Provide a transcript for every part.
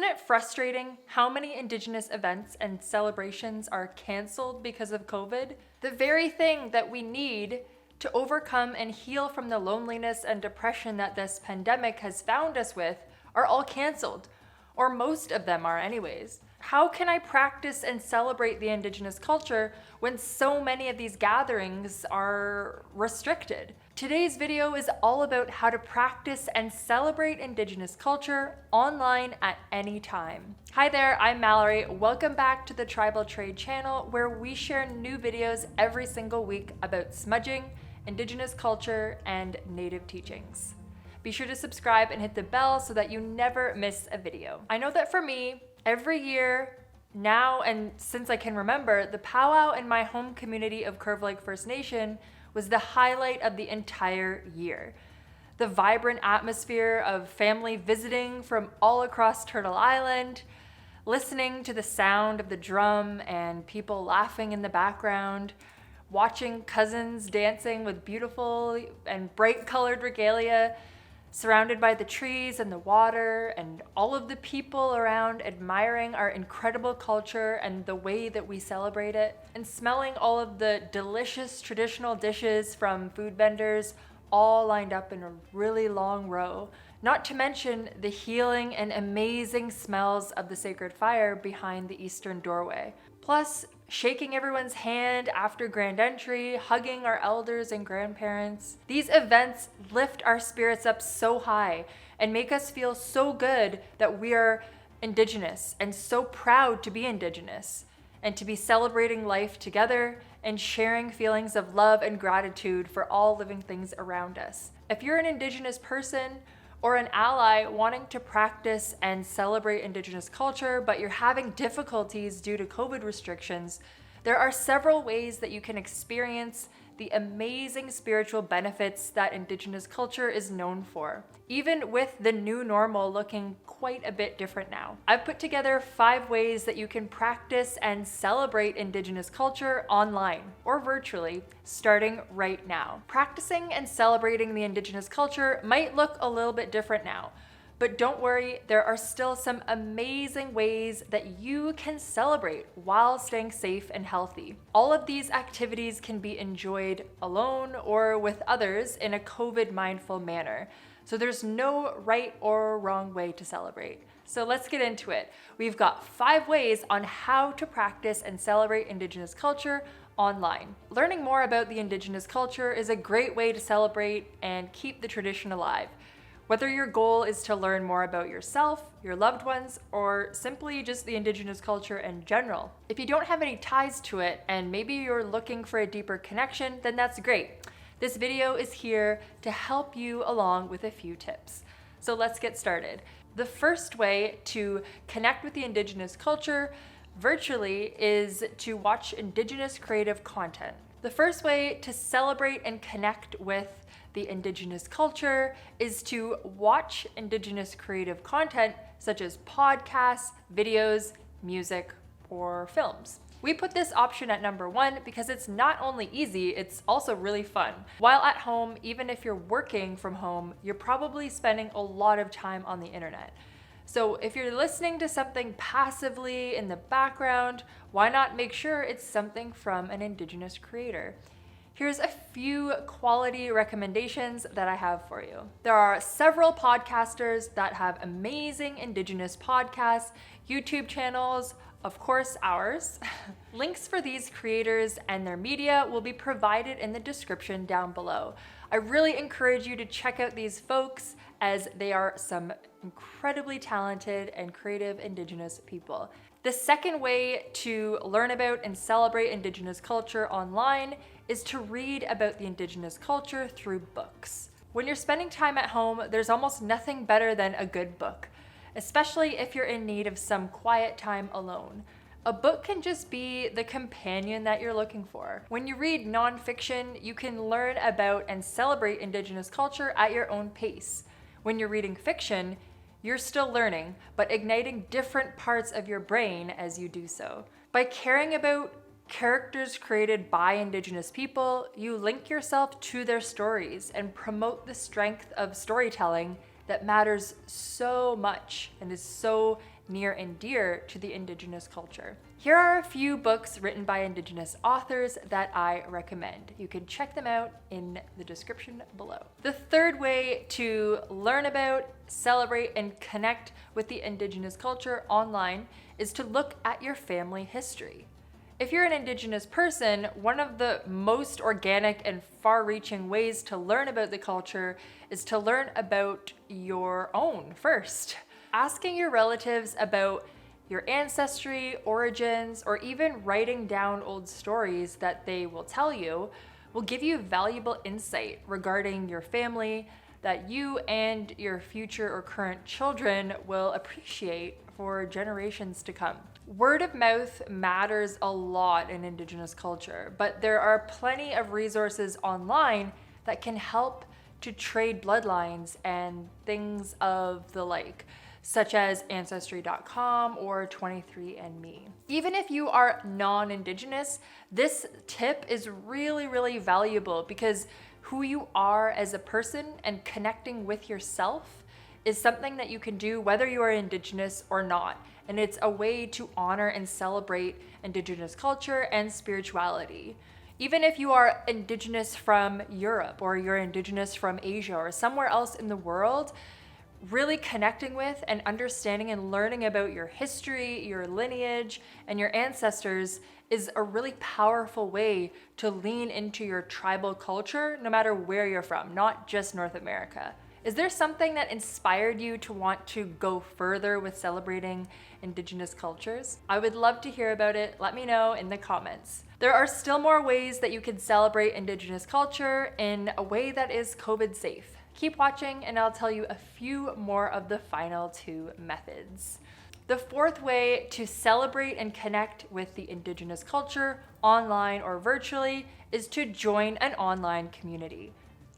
Isn't it frustrating how many Indigenous events and celebrations are canceled because of COVID? The very thing that we need to overcome and heal from the loneliness and depression that this pandemic has found us with are all canceled, or most of them are anyways. How can I practice and celebrate the Indigenous culture when so many of these gatherings are restricted? Today's video is all about how to practice and celebrate Indigenous culture online at any time. Hi there, I'm Mallory. Welcome back to the Tribal Trade channel, where we share new videos every single week about smudging, Indigenous culture, and Native teachings. Be sure to subscribe and hit the bell so that you never miss a video. I know that for me, every year now and since I can remember, the powwow in my home community of Curve Lake First Nation was the highlight of the entire year. The vibrant atmosphere of family visiting from all across Turtle Island, listening to the sound of the drum and people laughing in the background, watching cousins dancing with beautiful and bright colored regalia, surrounded by the trees and the water, and all of the people around admiring our incredible culture and the way that we celebrate it, and smelling all of the delicious traditional dishes from food vendors all lined up in a really long row. Not to mention the healing and amazing smells of the sacred fire behind the eastern doorway. Plus, shaking everyone's hand after grand entry, hugging our elders and grandparents. These events lift our spirits up so high and make us feel so good that we are Indigenous and so proud to be Indigenous and to be celebrating life together and sharing feelings of love and gratitude for all living things around us. If you're an Indigenous person or an ally wanting to practice and celebrate Indigenous culture, but you're having difficulties due to COVID restrictions, there are several ways that you can experience the amazing spiritual benefits that Indigenous culture is known for, even with the new normal looking quite a bit different now. I've put together 5 ways that you can practice and celebrate Indigenous culture online or virtually, starting right now. Practicing and celebrating the Indigenous culture might look a little bit different now, but don't worry, there are still some amazing ways that you can celebrate while staying safe and healthy. All of these activities can be enjoyed alone or with others in a COVID-mindful manner. So there's no right or wrong way to celebrate. So let's get into it. We've got 5 ways on how to practice and celebrate Indigenous culture online. Learning more about the Indigenous culture is a great way to celebrate and keep the tradition alive. Whether your goal is to learn more about yourself, your loved ones, or simply just the Indigenous culture in general. If you don't have any ties to it and maybe you're looking for a deeper connection, then that's great. This video is here to help you along with a few tips. So let's get started. The first way to connect with the Indigenous culture virtually is to watch Indigenous creative content. The first way to celebrate and connect with the Indigenous culture is to watch Indigenous creative content such as podcasts, videos, music, or films. We put this option at number 1 because it's not only easy, it's also really fun. While at home, even if you're working from home, you're probably spending a lot of time on the internet. So if you're listening to something passively in the background, why not make sure it's something from an Indigenous creator? Here's a few quality recommendations that I have for you. There are several podcasters that have amazing Indigenous podcasts, YouTube channels, of course ours. Links for these creators and their media will be provided in the description down below. I really encourage you to check out these folks, as they are some incredibly talented and creative Indigenous people. The second way to learn about and celebrate Indigenous culture online is to read about the Indigenous culture through books. When you're spending time at home, there's almost nothing better than a good book, especially if you're in need of some quiet time alone. A book can just be the companion that you're looking for. When you read nonfiction, you can learn about and celebrate Indigenous culture at your own pace. When you're reading fiction, you're still learning, but igniting different parts of your brain as you do so. By caring about characters created by Indigenous people, you link yourself to their stories and promote the strength of storytelling that matters so much and is so near and dear to the Indigenous culture. Here are a few books written by Indigenous authors that I recommend. You can check them out in the description below. The third way to learn about, celebrate, and connect with the Indigenous culture online is to look at your family history. If you're an Indigenous person, one of the most organic and far-reaching ways to learn about the culture is to learn about your own first. Asking your relatives about your ancestry, origins, or even writing down old stories that they will tell you will give you valuable insight regarding your family that you and your future or current children will appreciate for generations to come. Word of mouth matters a lot in Indigenous culture, but there are plenty of resources online that can help to trade bloodlines and things of the like, such as Ancestry.com or 23andMe. Even if you are non-Indigenous, this tip is really valuable because who you are as a person and connecting with yourself is something that you can do whether you are Indigenous or not. And it's a way to honor and celebrate Indigenous culture and spirituality. Even if you are Indigenous from Europe or you're Indigenous from Asia or somewhere else in the world, really connecting with and understanding and learning about your history, your lineage, and your ancestors is a really powerful way to lean into your tribal culture, no matter where you're from, not just North America. Is there something that inspired you to want to go further with celebrating Indigenous cultures? I would love to hear about it. Let me know in the comments. There are still more ways that you can celebrate Indigenous culture in a way that is COVID safe. Keep watching and I'll tell you a few more of the final two methods. The fourth way to celebrate and connect with the Indigenous culture, online or virtually, is to join an online community.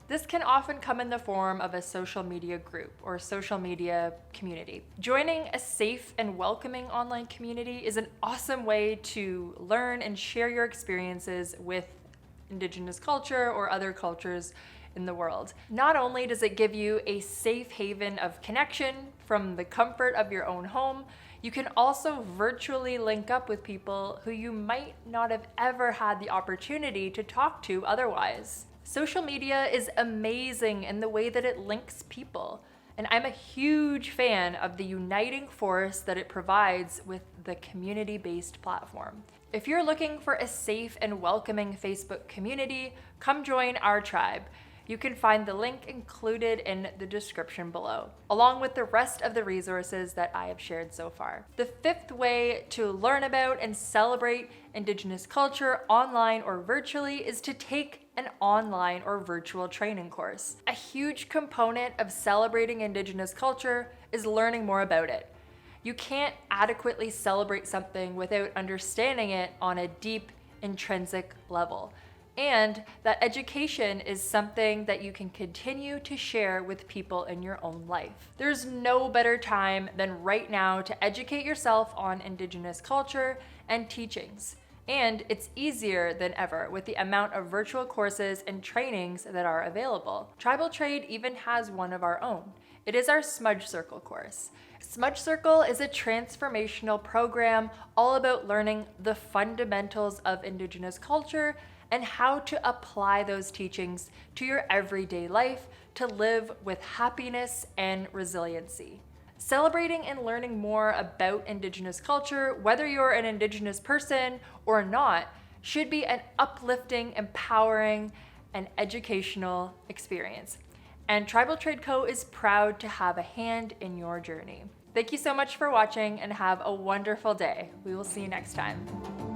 This can often come in the form of a social media group or social media community. Joining a safe and welcoming online community is an awesome way to learn and share your experiences with Indigenous culture or other cultures in the world. Not only does it give you a safe haven of connection from the comfort of your own home, you can also virtually link up with people who you might not have ever had the opportunity to talk to otherwise. Social media is amazing in the way that it links people, and I'm a huge fan of the uniting force that it provides with the community-based platform. If you're looking for a safe and welcoming Facebook community, come join our tribe. You can find the link included in the description below, along with the rest of the resources that I have shared so far. The fifth way to learn about and celebrate Indigenous culture online or virtually is to take an online or virtual training course. A huge component of celebrating Indigenous culture is learning more about it. You can't adequately celebrate something without understanding it on a deep, intrinsic level. And that education is something that you can continue to share with people in your own life. There's no better time than right now to educate yourself on Indigenous culture and teachings. And it's easier than ever with the amount of virtual courses and trainings that are available. Tribal Trade even has one of our own. It is our Smudge Circle course. Smudge Circle is a transformational program all about learning the fundamentals of Indigenous culture and how to apply those teachings to your everyday life to live with happiness and resiliency. Celebrating and learning more about Indigenous culture, whether you're an Indigenous person or not, should be an uplifting, empowering, and educational experience. And Tribal Trade Co. is proud to have a hand in your journey. Thank you so much for watching and have a wonderful day. We will see you next time.